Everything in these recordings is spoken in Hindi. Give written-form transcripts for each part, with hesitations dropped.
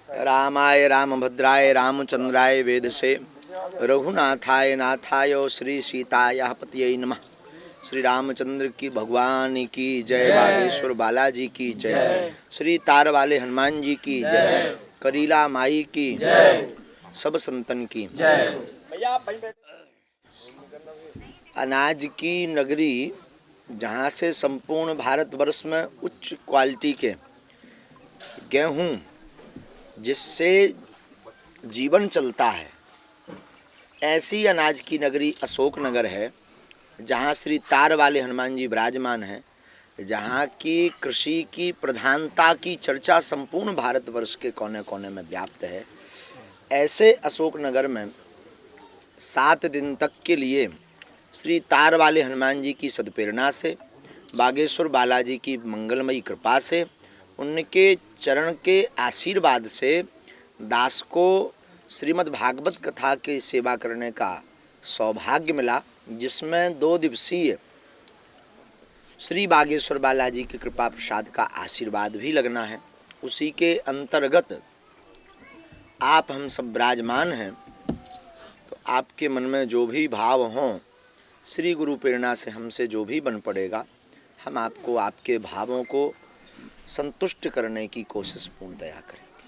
रामाय रामभद्राय रामचंद्राय वेधसे रघुनाथाय नाथाय श्री सीताया पतये नमः। श्री रामचंद्र की भगवान की जय। बागेश्वर बालाजी की जय। श्री तार वाले हनुमान जी की जय। करीला माई की जय। सब संतन की जय। अनाज की नगरी, जहाँ से संपूर्ण भारतवर्ष में उच्च क्वालिटी के गेहूं जिससे जीवन चलता है, ऐसी अनाज की नगरी अशोकनगर है, जहाँ श्री तार वाले हनुमान जी विराजमान हैं, जहाँ की कृषि की प्रधानता की चर्चा संपूर्ण भारतवर्ष के कोने कोने में व्याप्त है। ऐसे अशोकनगर में 7 दिन तक के लिए श्री तार वाले हनुमान जी की सद्प्रेरणा से, बागेश्वर बालाजी की मंगलमयी कृपा से, उनके चरण के आशीर्वाद से दास को श्रीमद् भागवत कथा की सेवा करने का सौभाग्य मिला, जिसमें 2 दिवसीय श्री बागेश्वर बालाजी की कृपा प्रसाद का आशीर्वाद भी लगना है। उसी के अंतर्गत आप हम सब विराजमान हैं। तो आपके मन में जो भी भाव हों, श्री गुरु प्रेरणा से हमसे जो भी बन पड़ेगा, हम आपको आपके भावों को संतुष्ट करने की कोशिश पूर्णतया करेंगे।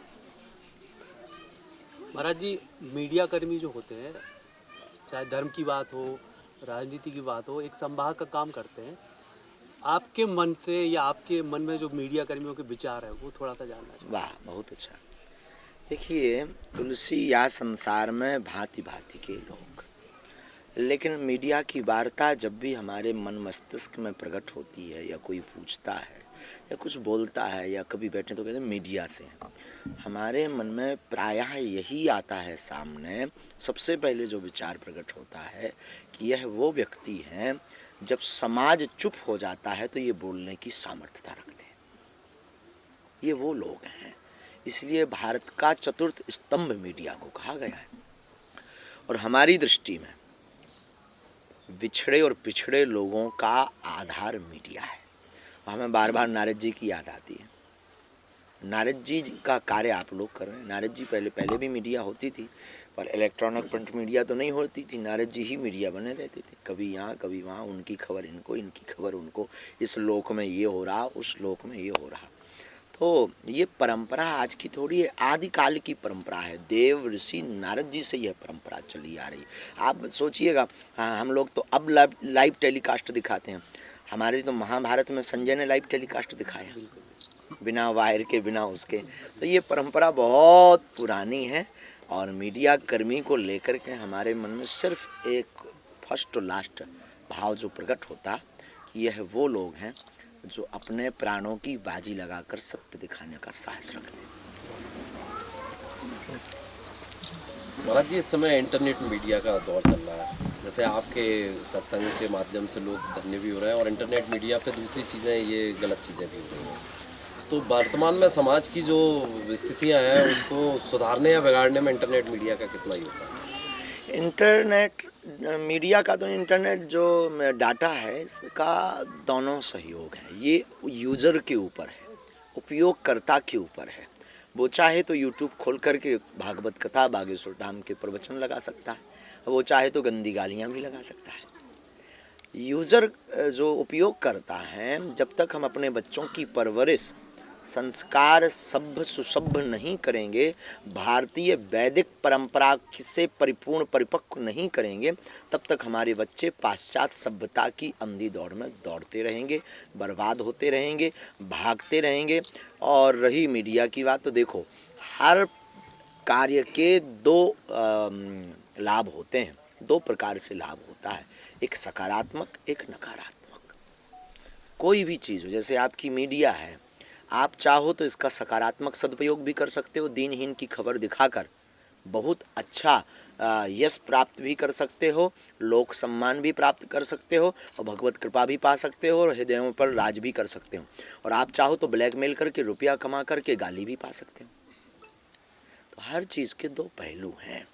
महाराज जी, मीडिया कर्मी जो होते हैं, चाहे धर्म की बात हो, राजनीति की बात हो, एक संवाहक का काम करते हैं। आपके मन से या आपके मन में जो मीडिया कर्मियों के विचार है, वो थोड़ा सा जानना चाहिए। वाह, बहुत अच्छा। देखिए, तुलसी या संसार में भांति भांति के लोग, लेकिन मीडिया की वार्ता जब भी हमारे मन मस्तिष्क में प्रकट होती है, या कोई पूछता है या कुछ बोलता है, या कभी बैठे तो कहते हैं मीडिया से, हमारे मन में प्रायः यही आता है सामने। सबसे पहले जो विचार प्रकट होता है कि यह वो व्यक्ति हैं, जब समाज चुप हो जाता है तो ये बोलने की सामर्थ्यता रखते हैं। ये वो लोग हैं। इसलिए भारत का चतुर्थ स्तंभ मीडिया को कहा गया है। और हमारी दृष्टि में बिछड़े और पिछड़े लोगों का आधार मीडिया है। हमें बार बार नारद जी की याद आती है। नारद जी का कार्य आप लोग कर रहे हैं। नारद जी पहले भी मीडिया होती थी, पर इलेक्ट्रॉनिक प्रिंट मीडिया तो नहीं होती थी। नारद जी ही मीडिया बने रहते थे, कभी यहाँ कभी वहाँ, उनकी खबर इनको, इनकी खबर उनको, इस लोक में ये हो रहा, उस लोक में ये हो रहा। तो ये परंपरा आज की थोड़ी है, आदिकाल की परंपरा है। देव ऋषि नारद जी से यह परंपरा चली आ रही है। आप सोचिएगा, हाँ, हम लोग तो अब लाइव टेलीकास्ट दिखाते हैं। हमारे तो महाभारत में संजय ने लाइव टेलीकास्ट दिखाया, बिना वायर के, बिना उसके। तो ये परंपरा बहुत पुरानी है। और मीडिया कर्मी को लेकर के हमारे मन में सिर्फ एक फर्स्ट और लास्ट भाव जो प्रकट होता कि यह वो लोग हैं जो अपने प्राणों की बाजी लगाकर सत्य दिखाने का साहस रखते हैं। महाराज जी, इस समय इंटरनेट मीडिया का दौर चल रहा है। जैसे आपके सत्संग के माध्यम से लोग धन्य भी हो रहे हैं, और इंटरनेट मीडिया पे दूसरी चीज़ें, ये गलत चीज़ें भी हो रही हैं। तो वर्तमान में समाज की जो स्थितियाँ हैं, उसको सुधारने या बिगाड़ने में इंटरनेट मीडिया का कितना योगदान है? इंटरनेट मीडिया का तो, इंटरनेट जो डाटा है, इसका दोनों सहयोग है। ये यूज़र के ऊपर है, उपयोगकर्ता के ऊपर है। वो चाहे तो यूट्यूब खोल करके भागवत कथा, बागेश्वर धाम के प्रवचन लगा सकता है, वो चाहे तो गंदी गालियाँ भी लगा सकता है। यूज़र जो उपयोग करता है, जब तक हम अपने बच्चों की परवरिश संस्कार सभ्य सुसभ्य नहीं करेंगे, भारतीय वैदिक परंपरा से परिपूर्ण परिपक्व नहीं करेंगे, तब तक हमारे बच्चे पाश्चात्य सभ्यता की अंधी दौड़ में दौड़ते रहेंगे, बर्बाद होते रहेंगे, भागते रहेंगे। और रही मीडिया की बात, तो देखो, हर कार्य के 2 लाभ होते हैं, 2 प्रकार से लाभ होता है, एक सकारात्मक, एक नकारात्मक। कोई भी चीज़ हो, जैसे आपकी मीडिया है, आप चाहो तो इसका सकारात्मक सदुपयोग भी कर सकते हो, दीनहीन की खबर दिखाकर बहुत अच्छा यश प्राप्त भी कर सकते हो, लोक सम्मान भी प्राप्त कर सकते हो, और भगवत कृपा भी पा सकते हो, और हृदयों पर राज भी कर सकते हो। और आप चाहो तो ब्लैकमेल करके रुपया कमा करके गाली भी पा सकते हो। तो हर चीज़ के 2 पहलू हैं।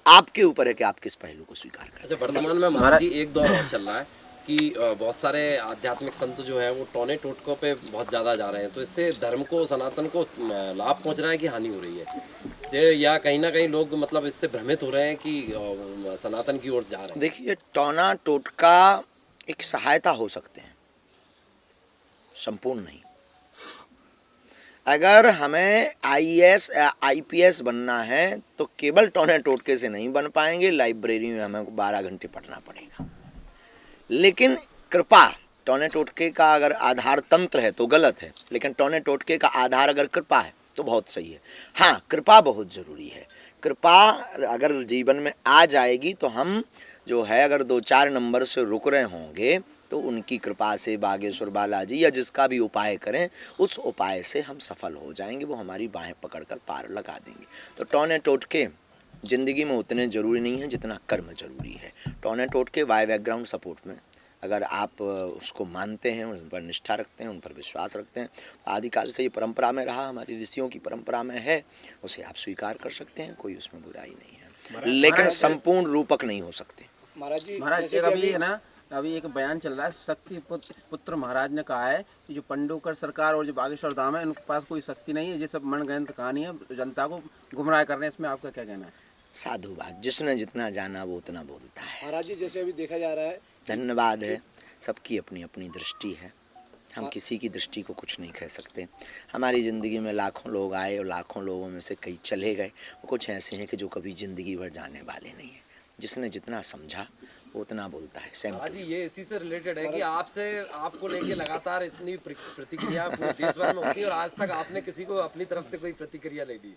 आपके ऊपर है कि आप किस पहलू को स्वीकार करें। अच्छा, वर्तमान में महाराज जी एक दौर और चल रहा है कि बहुत सारे आध्यात्मिक संत जो है वो टोने टोटकों पे बहुत ज़्यादा जा रहे हैं, तो इससे धर्म को, सनातन को लाभ पहुंच रहा है कि हानि हो रही है, या कहीं ना कहीं लोग मतलब इससे भ्रमित हो रहे हैं कि सनातन की ओर जा रहे हैं? देखिए, टोना टोटका एक सहायता हो सकते हैं, संपूर्ण नहीं। अगर हमें आईएएस आईपीएस बनना है तो केवल टोने टोटके से नहीं बन पाएंगे, लाइब्रेरी में हमें 12 घंटे पढ़ना पड़ेगा। लेकिन कृपा, टोने टोटके का अगर आधार तंत्र है तो गलत है, लेकिन टोने टोटके का आधार अगर कृपा है तो बहुत सही है। हाँ, कृपा बहुत ज़रूरी है। कृपा अगर जीवन में आ जाएगी तो हम जो है, अगर 2-4 नंबर से रुक रहे होंगे तो उनकी कृपा से बागेश्वर बालाजी या जिसका भी उपाय करें, उस उपाय से हम सफल हो जाएंगे, वो हमारी बाहें पकड़कर पार लगा देंगे। तो टोने टोटके ज़िंदगी में उतने ज़रूरी नहीं है जितना कर्म जरूरी है। टोने टोटके वाई बैकग्राउंड सपोर्ट में अगर आप उसको मानते हैं, उन पर निष्ठा रखते हैं, उन पर विश्वास रखते हैं, तो आदिकाल से ये परंपरा में रहा, हमारी ऋषियों की परंपरा में है, उसे आप स्वीकार कर सकते हैं, कोई उसमें बुराई नहीं है, लेकिन संपूर्ण रूपक नहीं हो सकते। महाराज एक अभी है ना, अभी एक बयान चल रहा है, शक्ति पुत्र महाराज ने कहा है कि जो पंडोकर सरकार और जो बागेश्वर धाम है, उनके पास कोई शक्ति नहीं है, ये सब मनगढ़ंत कहानी है, जनता को गुमराह कर रहे हैं। इसमें आपका क्या कहना है? साधुवाद, जिसने जितना जाना वो उतना बोलता है। महाराज जी, जैसे अभी देखा जा रहा है, धन्यवाद है, सबकी अपनी अपनी दृष्टि है, हम किसी की दृष्टि को कुछ नहीं कह सकते। हमारी ज़िंदगी में लाखों लोग आए और लाखों लोगों में से कई चले गए, कुछ ऐसे हैं कि जो कभी ज़िंदगी भर जाने वाले नहीं हैं। जिसने जितना समझा वो उतना बोलता है। सेम जी, ये इसी से रिलेटेड है कि आपको लेके लगातार इतनी प्रतिक्रिया पूरे देश भर में होती है और आज तक आपने किसी को अपनी तरफ से कोई प्रतिक्रिया नहीं दी,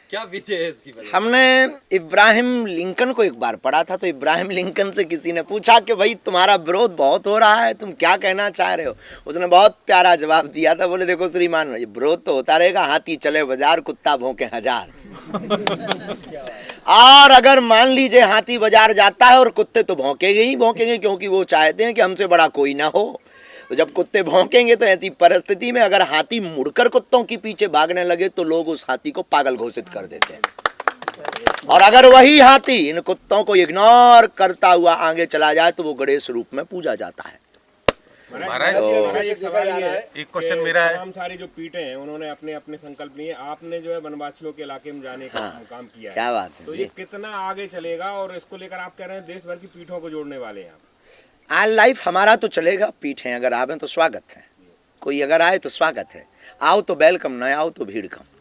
क्या वजह है इसकी वजह? हमने इब्राहिम लिंकन को एक बार पढ़ा था, तो इब्राहिम लिंकन से किसी ने पूछा कि भाई तुम्हारा विरोध बहुत हो रहा है, तुम क्या कहना चाह रहे हो? उसने बहुत प्यारा जवाब दिया था, बोले देखो श्रीमान, ये विरोध तो होता रहेगा, हाथी चले बाजार, कुत्ता भौंके हजार। और अगर मान लीजिए हाथी बाजार जाता है और कुत्ते तो भौंकेंगे ही भौंकेंगे, क्योंकि वो चाहते हैं कि हमसे बड़ा कोई ना हो। तो जब कुत्ते भौंकेंगे तो ऐसी परिस्थिति में अगर हाथी मुड़कर कुत्तों के पीछे भागने लगे तो लोग उस हाथी को पागल घोषित कर देते हैं। और अगर वही हाथी इन कुत्तों को इग्नोर करता हुआ आगे चला जाए तो वो गणेश रूप में पूजा जाता है। महाराज एक सवाल ये है, एक क्वेश्चन मेरा है, तमाम सारी जो पीठे हैं उन्होंने अपने अपने संकल्प लिए, आपने जो है वनवासियों के इलाके में जाने का काम किया है, क्या बात है, तो ये कितना आगे चलेगा? और इसको लेकर आप कह रहे हैं देश भर की पीठों को जोड़ने वाले हैं आप। आज लाइफ हमारा तो चलेगा, पीठें अगर आवे तो स्वागत है, कोई अगर आए तो स्वागत है, आओ तो वेलकम, न आओ तो भीड़ कम।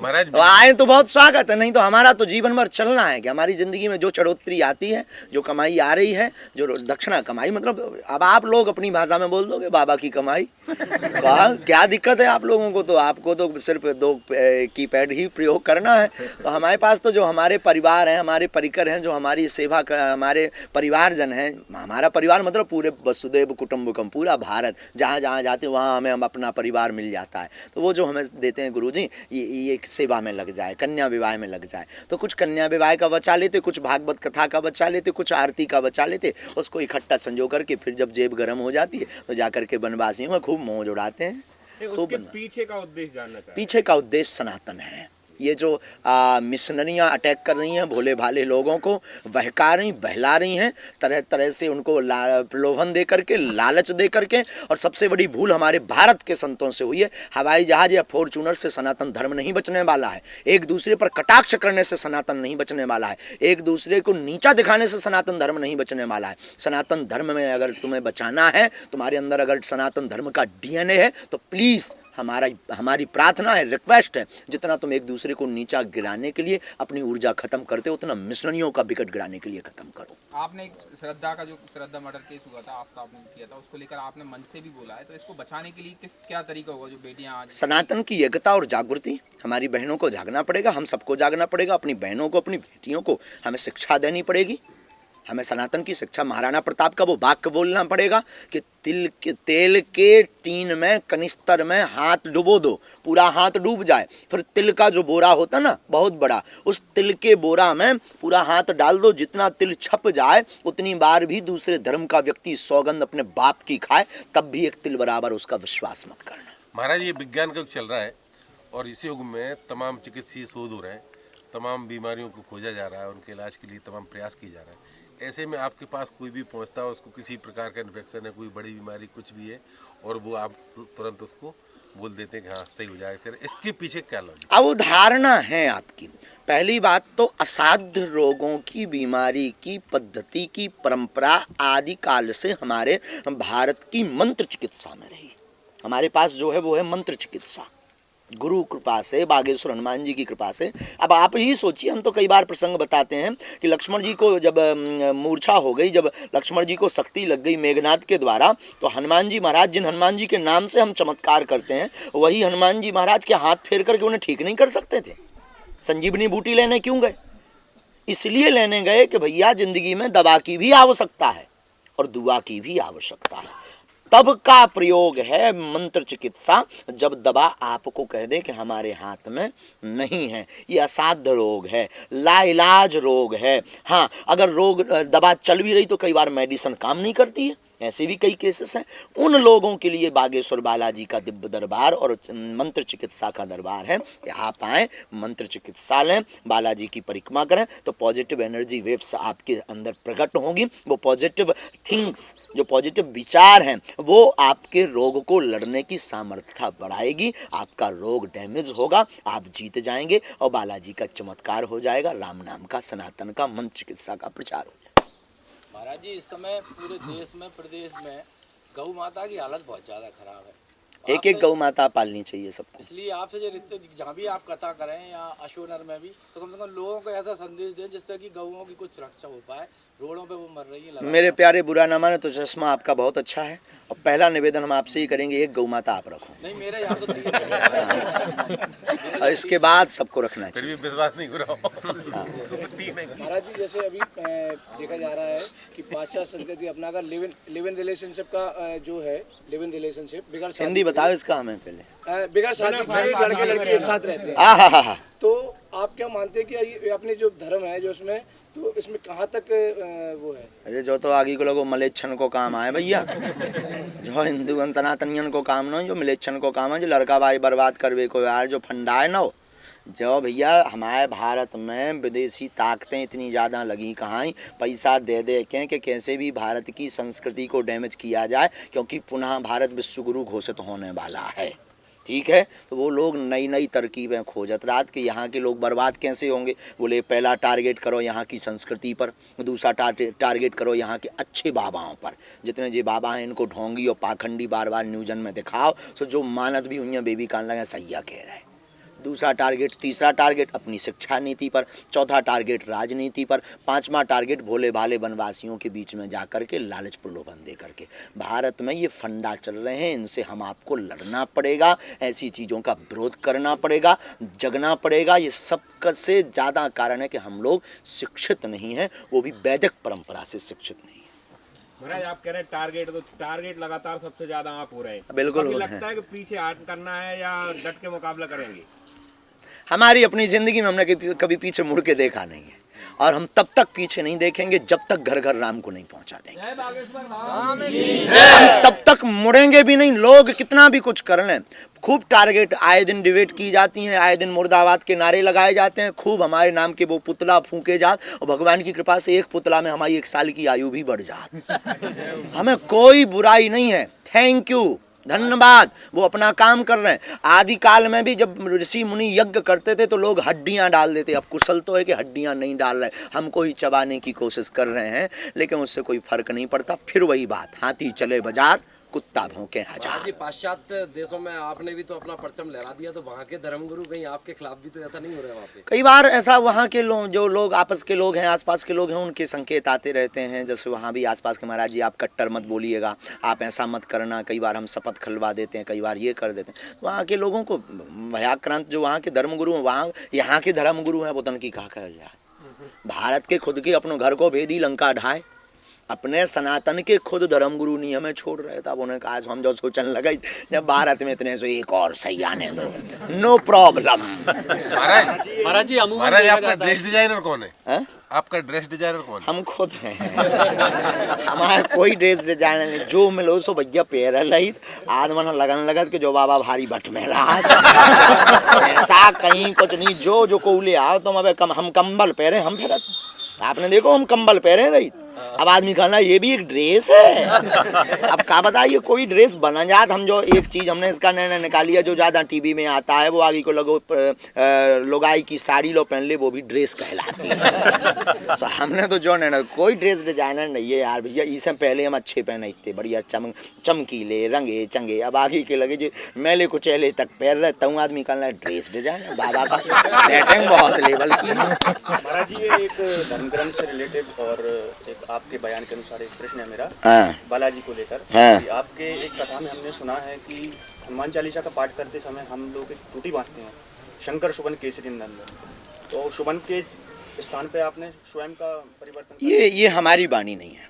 महाराज तो आए तो बहुत स्वागत है, नहीं तो हमारा तो जीवन भर चलना है कि हमारी ज़िंदगी में जो चढ़ोतरी आती है, जो कमाई आ रही है, जो दक्षिणा कमाई, मतलब अब आप लोग अपनी भाषा में बोल दोगे बाबा की कमाई, क्या दिक्कत है आप लोगों को? तो आपको तो सिर्फ 2 कीपैड ही प्रयोग करना है। तो हमारे पास तो जो हमारे परिवार हैं, हमारे परिकर हैं, जो हमारी सेवा कर, हमारे परिवारजन हैं, हमारा परिवार मतलब पूरे वसुदेव कुटुंबकम, पूरा भारत, जहाँ जहाँ जाते हैं वहाँ हमें हम अपना परिवार मिल जाता है। तो वो जो हमें देते हैं गुरुजी, ये सेवा में लग जाए, कन्या विवाह में लग जाए, तो कुछ कन्या विवाह का बचा लेते, कुछ भागवत कथा का बचा लेते, कुछ आरती का बचा लेते, उसको इकट्ठा संजो करके फिर जब जेब गर्म हो जाती है तो जाकर के वनवासियों में खूब मौज उड़ाते हैं। उसके पीछे का उद्देश्य जानना चाहिए। पीछे का उद्देश्य सनातन है। ये जो मिशनरियाँ अटैक कर रही हैं, भोले भाले लोगों को बहका रही, बहला रही हैं, तरह तरह से उनको प्रलोभन दे करके, लालच दे करके। और सबसे बड़ी भूल हमारे भारत के संतों से हुई है। हवाई जहाज या फॉर्चूनर से सनातन धर्म नहीं बचने वाला है, एक दूसरे पर कटाक्ष करने से सनातन नहीं बचने वाला है, एक दूसरे को नीचा दिखाने से सनातन धर्म नहीं बचने वाला है। सनातन धर्म में अगर तुम्हें बचाना है, तुम्हारे अंदर अगर सनातन धर्म का डीएनए है, तो प्लीज़ हमारी प्रार्थना है, रिक्वेस्ट है, जितना तुम एक दूसरे को नीचा गिराने के लिए अपनी ऊर्जा खत्म करते हो, उतना मिशनरियों का विकट गिराने के लिए खत्म करो। आपने एक श्रद्धा का जो श्रद्धा मर्डर केस हुआ था, आफ्ताब ने किया था, उसको लेकर आपने मन से भी बोला है, तो इसको बचाने के लिए क्या तरीका होगा? जो बेटियां आज सनातन की एकता और जागृति, हमारी बहनों को जागना पड़ेगा, हम सबको जागना पड़ेगा, अपनी बहनों को, अपनी बेटियों को हमें शिक्षा देनी पड़ेगी। हमें सनातन की शिक्षा, महाराणा प्रताप का वो वाक्य बोलना पड़ेगा कि तेल के टीन में, कनिस्तर में हाथ डुबो दो, पूरा हाथ डूब जाए, फिर तिल का जो बोरा होता ना बहुत बड़ा, उस तिल के बोरा में पूरा हाथ डाल दो, जितना तिल छप जाए उतनी बार भी दूसरे धर्म का व्यक्ति सौगंध अपने बाप की खाए, तब भी एक तिल बराबर उसका विश्वास मत करना। महाराज ये विज्ञान का युग चल रहा है और इस युग में तमाम चिकित्सीय शोध हो रहे हैं, तमाम बीमारियों को खोजा जा रहा है, उनके इलाज के लिए तमाम प्रयास किए जा रहे हैं। ऐसे में आपके पास कोई भी पहुंचता है, उसको किसी प्रकार का इन्फेक्शन है, कोई बड़ी बीमारी कुछ भी है, और वो आप तुरंत उसको बोल देते हैं कि हाँ सही हो जाएगा, फिर इसके पीछे क्या लॉजिक? अवधारणा है आपकी। पहली बात तो असाध्य रोगों की, बीमारी की, पद्धति की परंपरा आदि काल से हमारे भारत की मंत्र चिकित्सा में रही। हमारे पास जो है वो है मंत्र चिकित्सा, गुरु कृपा से, बागेश्वर हनुमान जी की कृपा से। अब आप ही सोचिए, हम तो कई बार प्रसंग बताते हैं कि लक्ष्मण जी को जब मूर्छा हो गई, जब लक्ष्मण जी को शक्ति लग गई मेघनाद के द्वारा, तो हनुमान जी महाराज, जिन हनुमान जी के नाम से हम चमत्कार करते हैं, वही हनुमान जी महाराज के हाथ फेर करके उन्हें ठीक नहीं कर सकते थे। संजीवनी बूटी लेने क्यों गए? इसलिए लेने गए कि भैया जिंदगी में दवा की भी आवश्यकता है और दुआ की भी आवश्यकता है। तब का प्रयोग है मंत्र चिकित्सा, जब दवा आपको कह दे कि हमारे हाथ में नहीं है, ये असाध्य रोग है, लाइलाज रोग है। हाँ, अगर रोग दवा चल भी रही तो कई बार मेडिसिन काम नहीं करती है, ऐसे भी कई केसेस हैं। उन लोगों के लिए बागेश्वर बालाजी का दिव्य दरबार और मंत्र चिकित्सा का दरबार है कि आप आएँ, मंत्र चिकित्सा लें, बालाजी की परिक्रमा करें, तो पॉजिटिव एनर्जी वेव्स आपके अंदर प्रकट होंगी। वो पॉजिटिव थिंग्स, जो पॉजिटिव विचार हैं, वो आपके रोग को लड़ने की सामर्थ्यता बढ़ाएगी। आपका रोग डैमेज होगा, आप जीत जाएंगे और बालाजी का चमत्कार हो जाएगा। राम नाम का, सनातन का, मंत्र चिकित्सा का प्रचार हो जाएगा। महाराज जी, इस समय पूरे देश में, प्रदेश में गौ माता की हालत बहुत ज़्यादा खराब है। एक एक गौ माता पालनी चाहिए सबको। इसलिए आपसे जो रिश्ते, जहाँ भी आप कथा करें या अशोनर में भी, तो कम से कम लोगों को ऐसा संदेश दें जिससे कि गौओं की कुछ सुरक्षा हो पाए। रोडों पे वो मर रही है। मेरे प्यारे, बुरा ना माने तो चश्मा आपका बहुत अच्छा है, और पहला निवेदन हम आपसे ही करेंगे, एक गौ माता आप रखो। नहीं, मेरे यहाँ तो 3 और इसके बाद सबको रखना फिर चाहिए। भी विश्वास नहीं करो। महाराज जी, जैसे अभी देखा जा रहा है कि पाश्चात्य संस्कृति अपनाकर लिव इन रिलेशनशिप का जो है, लिव इन रिलेशनशिप बिगड़ शादी, हिंदी बताओ इसका हमें पहले। बिगड़ शादी में लड़के लड़की एक साथ रहते हैं। आहा, तो आप क्या मानते हैं कि ये अपने जो धर्म है, जो इसमें, तो इसमें कहाँ तक वो है? अरे जो तो आगे को लोगों मलेच्छन को काम आए भैया, जो हिंदू सनातनियन को काम ना, जो मलेच्छन को काम है, जो लड़का बारी बर्बाद करवे को यार, जो फंडा है ना, जो भैया हमारे भारत में विदेशी ताकतें इतनी ज़्यादा लगी कहाँ, पैसा दे दे के कि कैसे भी भारत की संस्कृति को डैमेज किया जाए, क्योंकि पुनः भारत विश्वगुरु घोषित होने वाला है। ठीक है, तो वो लोग नई नई तरकीबें खोजत रात कि यहाँ के लोग बर्बाद कैसे होंगे। बोले पहला टारगेट करो यहाँ की संस्कृति पर, दूसरा टारगेट करो यहाँ के अच्छे बाबाओं पर। जितने जो बाबा हैं इनको ढोंगी और पाखंडी बार बार न्यूजन में दिखाओ, सो जो मानत भी हुई बेबी कान लगे सैया कह रहे हैं। दूसरा टारगेट, तीसरा टारगेट अपनी शिक्षा नीति पर, चौथा टारगेट राजनीति पर, पांचवा टारगेट भोले भाले वनवासियों के बीच में जाकर के लालच प्रलोभन दे करके। भारत में ये फंडा चल रहे हैं, इनसे हम आपको लड़ना पड़ेगा, ऐसी चीज़ों का विरोध करना पड़ेगा, जगना पड़ेगा। ये सब से ज़्यादा कारण है कि हम लोग शिक्षित नहीं हैं, वो भी वैदिक परंपरा से शिक्षित नहीं। महाराज, आप कह रहे हैं टारगेट, तो टारगेट लगातार सबसे ज्यादा आप हो रहे हैं। बिल्कुल हो लगता है कि पीछे हट करना है या डट के मुकाबला करेंगे? हमारी अपनी ज़िंदगी में हमने कभी पीछे मुड़ के देखा नहीं है, और हम तब तक पीछे नहीं देखेंगे जब तक घर घर राम को नहीं पहुंचा देंगे। हम तब तक मुड़ेंगे भी नहीं। लोग कितना भी कुछ कर लें, खूब टारगेट आए दिन डिबेट की जाती हैं, आए दिन मुर्दाबाद के नारे लगाए जाते हैं, खूब हमारे नाम के वो पुतला फूके जात, और भगवान की कृपा से एक पुतला में हमारी 1 साल की आयु भी बढ़ जात। हमें कोई बुराई नहीं है, थैंक यू, धन्यवाद, वो अपना काम कर रहे हैं। आदि काल में भी जब ऋषि मुनि यज्ञ करते थे तो लोग हड्डियां डाल देते। अब कुशल तो है कि हड्डियां नहीं डाल रहे, हमको ही चबाने की कोशिश कर रहे हैं, लेकिन उससे कोई फर्क नहीं पड़ता। फिर वही बात, हाथी चले बाजार, कुत्ता भौंके हजार। जी, पाश्चात्य देशों में आपने भी तो अपना परचम लहरा दिया, तो वहाँ के धर्मगुरु कहीं आपके खिलाफ भी तो ऐसा नहीं हो रहा है वहाँ पे? कई बार ऐसा वहाँ के लोग, जो लोग आपस के लोग हैं, आसपास के लोग हैं, उनके संकेत आते रहते हैं। जैसे वहाँ भी आसपास के, महाराज जी आप कट्टर मत बोलिएगा, आप ऐसा मत करना। कई बार हम शपथ खिलवा देते हैं, कई बार ये कर देते हैं। वहाँ के लोगों को भयाक्रांत, जो वहाँ के धर्मगुरु हैं, वहाँ यहाँ के धर्मगुरु हैं, वो तन की कहा कर जाए। भारत के खुद के अपनों घर को भेदी लंका ढाए, अपने सनातन के खुद धर्मगुरु नहीं हमें छोड़ रहे थे। अब उन्हें कहा, हम जो सोचने लगे जब भारत में इतने से एक और सही आने दो, नो प्रॉब्लम। महाराज जी, महाराज आपका ड्रेस डिजाइनर कौन है? आपका ड्रेस डिजाइनर कौन है? हम खुद हैं। हमारा कोई ड्रेस डिजाइनर नहीं, जो मिलो सो भैया पैर लई आज मन लगन लगत कि जो बाबा भारी भट्ट में रहा। ऐसा कहीं कुछ नहीं, जो को ले आओ तुम। अब हम कंबल पहरे, हम फिर आपने देखो हम कंबल पहरे रही, अब आदमी कहना ये भी एक ड्रेस है। अब क्या बताइए, कोई ड्रेस बना जात, हम जो एक चीज हमने इसका निर्णय निकाली है, जो ज्यादा टीवी में आता है वो आगे को लगो लोगाई की साड़ी लो पहन ले, वो भी ड्रेस कहलाती है। तो हमने तो जो निर्णय, कोई ड्रेस डिजाइनर नहीं है यार भैया, इससे पहले हम अच्छे पहने थे, बढ़िया चमकीले रंगे चंगे, अब आगे के लगे जो मैले कुचैले तक पैर रहे, तब आदमी कहना है ड्रेस डिजाइनर, बाबा का सेटिंग बहुत लेवल की। महाराज जी, ये एक धर्म ग्रंथ से रिलेटेड और एक आपके बयान के अनुसार एक प्रश्न है मेरा, बालाजी को लेकर। आपके एक कथा में हमने सुना है कि हनुमान चालीसा का पाठ करते समय हम लोग एक टूटी बांधते हैं, शंकर शुभन केसरी नंदन, तो शुभन के स्थान पे आपने स्वयं का परिवर्तन। ये हमारी वाणी नहीं है।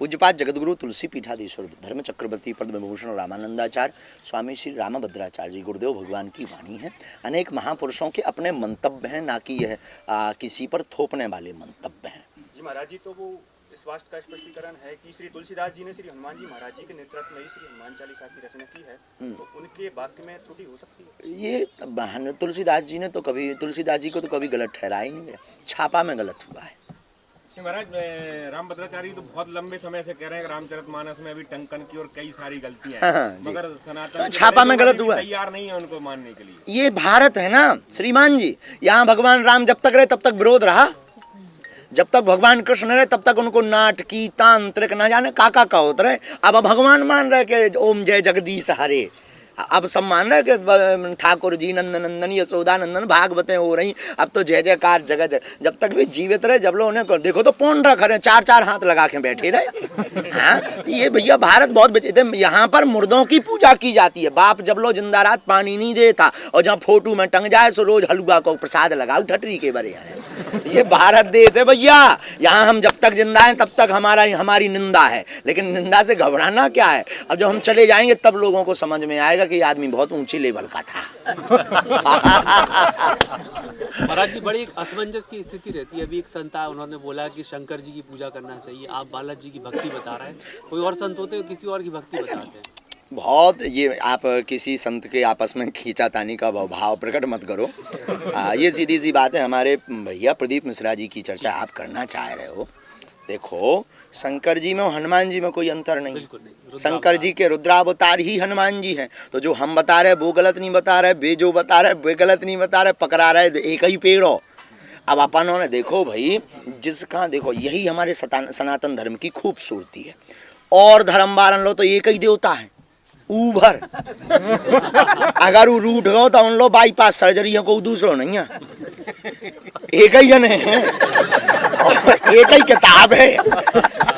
पूज्यपात जगतगुरु तुलसी पीठाधीश्वर धर्म चक्रवर्ती पद्मभूषण रामानंदाचार्य स्वामी श्री रामभद्राचार्य जी गुरुदेव भगवान की वाणी है। अनेक महापुरुषों के अपने मंतव्य हैं, ना कि यह किसी पर थोपने वाले मंतव्य हैं। जी महाराज जी, तो वो इस बात का स्पष्टीकरण है कि श्री तुलसीदास जी ने श्री हनुमान जी महाराज जी के नेतृत्व में ही श्री हनुमान चालीसा की रचना की है, तो उनके वाक्य में त्रुटि हो सकती है? ये तुलसीदास जी ने तो कभी, तुलसीदास जी को तो कभी गलत ठहराया ही नहीं गया, छापा में गलत हुआ है। महाराज, रामभद्राचार्य तो बहुत लंबे समय से कह रहे हैं कि रामचरितमानस में अभी टंकन की और कई सारी गलतियां हैं, मगर सनातन छापा में गलत हुआ है, तैयार नहीं है उनको मानने के लिए। ये भारत है ना श्रीमान जी, यहाँ भगवान राम जब तक रहे तब तक विरोध रहा, जब तक भगवान कृष्ण रहे तब तक उनको नाटकी तांत्रिक न जाने काका का होते रहे। अब भगवान मान रहे कि ओम जय जगदीश हरे, अब सब मान रहे कि ठाकुर जी नंदन नंदन यशोदा नंदन भागवतें हो रही, अब तो जय जयकार जगह जब तक भी जीवित रहे, जब लोग उन्हें देखो तो पौन रख रहे, चार चार हाथ लगा के बैठे रहे। हाँ, ये भैया भारत बहुत बेचे, यहाँ पर मुर्दों की पूजा की जाती है। बाप जब लो जिंदा रात पानी नहीं देता, और जहाँ फोटो में टंग जाए सो रोज हलवा को प्रसाद लगाओ ठटरी के बरे। ये भारत देश है भैया, यहाँ हम जब तक जिंदा हैं तब तक हमारी निंदा है, लेकिन निंदा से घबराना क्या है। अब जब हम चले जाएंगे तब लोगों को समझ में आएगा कि आदमी बहुत ऊंची लेवल का था। महाराज जी, बड़ी असमंजस की स्थिति रहती है। अभी एक संत आया, उन्होंने बोला कि शंकर जी की पूजा करना चाहिए, आप बालाजी की भक्ति बता रहे हैं, कोई और संत होते हैं किसी और की भक्ति बताते हैं। बहुत ये आप किसी संत के आपस में खींचातानी का भाव प्रकट मत करो। ये सीधी सी बात है। हमारे भैया प्रदीप मिश्रा जी की चर्चा आप करना चाह रहे हो, देखो शंकर जी में और हनुमान जी में कोई अंतर नहीं, शंकर जी के रुद्रावतार ही हनुमान जी हैं। तो जो हम बता रहे वो गलत नहीं बता रहे, वे जो बता रहे वे गलत नहीं बता रहे, पकड़ा रहे एक ही पेड़ हो। अब अपनों ने देखो भाई, जिसका देखो यही हमारे सनातन धर्म की खूबसूरती है। और धर्म बारन लो तो एक ही देवता है ऊभर, अगर वो रूठ गो तो उन लो बाईपास सर्जरी को दूसरो नहीं है, एक ही जन है, एक ही किताब है।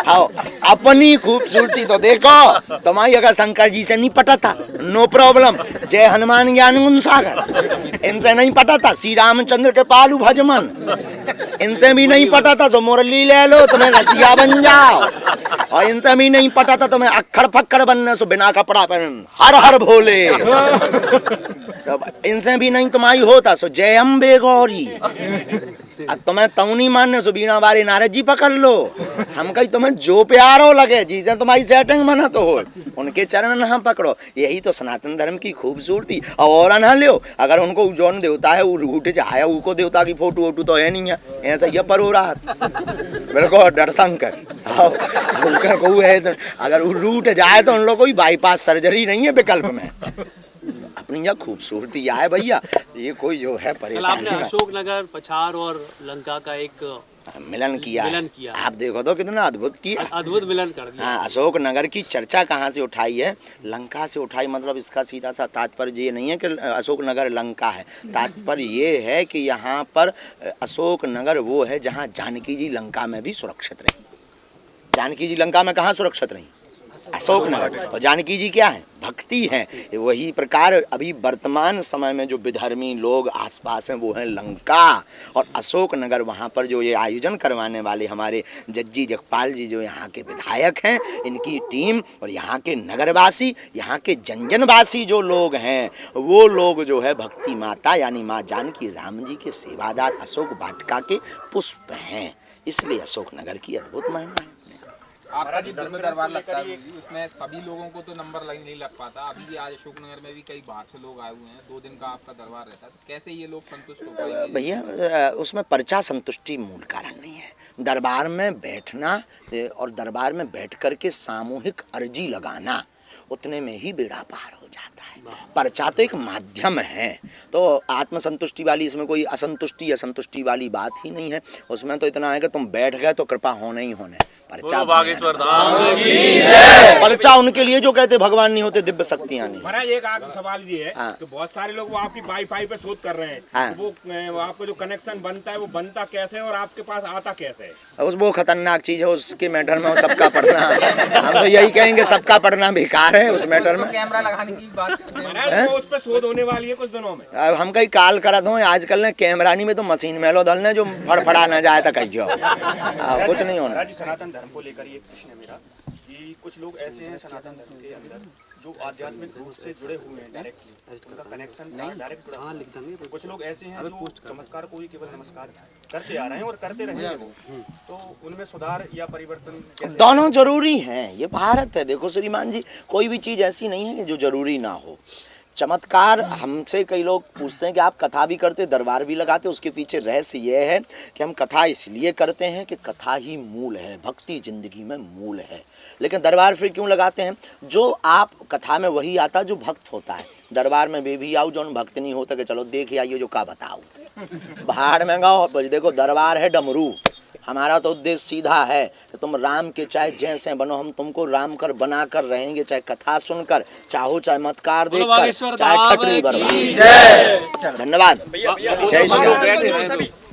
आओ अपनी खूबसूरती तो देखो, तुम्हारी अगर शंकर जी से नहीं पटा था नो प्रॉब्लम, जय हनुमान ज्ञान गुण सागर, इनसे नहीं पटा था श्री रामचंद्र के पालू भजमन, इनसे भी नहीं पटा था तो मुरली ले लो तुम्हें रसिया बन जाओ, और इनसे भी नहीं पटा था तुम्हें अक्खड़ फक्कड़ बनने सो बिना कपड़ा पहन हर हर भोले, इनसे भी नहीं तुम्हारी होता सो जय अम्बे गौरी, तुम्हें तौनी मानने सो बीना बारी नारद जी पकड़ लो। हम कहीं तुम्हें जो प्यारो लगे जिसे तुम्हारी सेटिंग बना तो हो, उनके चरण ना पकड़ो। यही तो सनातन धर्म की खूबसूरती। और ना लो, अगर उनको जौन देवता है वो रूठ जाए, उनको देवता की फोटो वोटो तो है नहीं है, ऐसा ये पर हो रहा बिल्कुल दर्शंक है। अगर वो रूठ जाए तो उन लोग कोई बाईपास सर्जरी नहीं है विकल्प में। अपनी यह खूबसूरती है भैया, ये कोई जो है परेशानी। आपने अशोकनगर, पछार और लंका का एक मिलन किया। आप देखो तो कितना अद्भुत किया, अद्भुत मिलन कर दिया। हाँ, अशोकनगर की चर्चा कहाँ से उठाई है? लंका से उठाई। मतलब इसका सीधा सा तात्पर्य ये नहीं है कि अशोकनगर लंका है, तात्पर्य ये है कि यहाँ पर अशोकनगर वो है जहाँ जानकी जी लंका में भी सुरक्षित रही। जानकी जी लंका में कहाँ सुरक्षित रही? अशोकनगर। और जानकी जी क्या है? भक्ति है। वही प्रकार अभी वर्तमान समय में जो विधर्मी लोग आसपास हैं वो हैं लंका और अशोकनगर। वहाँ पर जो ये आयोजन करवाने वाले हमारे जज्जी जगपाल जी जो यहाँ के विधायक हैं, इनकी टीम और यहाँ के नगरवासी, यहाँ के जनजनवासी जो लोग हैं, वो लोग जो है भक्ति माता यानी माँ जानकी राम जी के सेवादार अशोक वाटिका के पुष्प हैं। इसलिए अशोकनगर की अद्भुत महिमा है। आपका जो दरबार लगता है उसमें सभी लोगों को तो नंबर नहीं लग पाता। अभी भी आज अशोकनगर में भी कई बाहर से लोग आए हुए हैं, 2 दिन का आपका दरबार रहता है, तो कैसे ये लोग संतुष्ट हो पाएंगे? भैया उसमें पर्चा संतुष्टि मूल कारण नहीं है। दरबार में बैठना और दरबार में बैठ कर के सामूहिक अर्जी लगाना, उतने में ही बेड़ा पार हो जाता है। पर्चा तो एक माध्यम है, तो आत्मसंतुष्टि वाली इसमें कोई असंतुष्टि असंतुष्टि वाली बात ही नहीं है। उसमें तो इतना है कि तुम बैठ गए तो कृपा होना ही होना है। पर्चा बागेश्वर पर्चा उनके लिए जो कहते भगवान नहीं होते, दिव्य शक्तियां नहीं। महाराज एक सवाल ये है कि बहुत सारे लोग वो आपकी वाईफाई पे शोध कर रहे हैं, तो वो आपको जो कनेक्शन बनता है वो बनता कैसे है और आपके पास आता कैसे है? वो खतरनाक चीज है, उसके मैटर में सबका पढ़ना हम तो यही कहेंगे सबका पढ़ना बेकार है उस मैटर में। कैमरा लगाने की बात उस पर शोध होने वाली है कुछ दिनों में। हम कहीं काल करा दो आजकल ने कैमरा नहीं में तो मशीन में लो दलने जो फड़फड़ा ना जाए तो कहियो कुछ नहीं होना। सनातन धर्म को लेकर ये प्रश्न है मेरा कि कुछ लोग ऐसे हैं सनातन धर्म के अंदर जो आध्यात्मिक रूप से जुड़े हुए हैं, डायरेक्टली उनका कनेक्शन डायरेक्ट जुड़ा है। कुछ लोग ऐसे हैं जो चमत्कार को ही केवल नमस्कार करते आ रहे हैं और करते रहेंगे वो, तो उनमें सुधार या परिवर्तन कैसे? दोनों जरूरी हैं, ये भारत है। देखो श्रीमान जी, कोई भी चीज ऐसी नहीं है कि जो जरूरी ना हो। चमत्कार हमसे कई लोग पूछते हैं कि आप कथा भी करते, दरबार भी लगाते, उसके पीछे रहस्य ये है कि हम कथा इसलिए करते हैं कि कथा ही मूल है, भक्ति जिंदगी में मूल है। लेकिन दरबार फिर क्यों लगाते हैं? जो आप कथा में वही आता जो भक्त होता है। दरबार में भी आओ जो भक्त नहीं होता कि चलो देख आइए जो का बताओ, बाहर में गाओ। देखो दरबार है डमरू, हमारा तो उद्देश्य सीधा है कि तुम राम के चाहे जैसे बनो, हम तुमको राम कर बना कर रहेंगे, चाहे कथा सुनकर, चाहो चाहे चमत्कार देखकर, चाहे खटरी बरवा। धन्यवाद। जय श्री राम।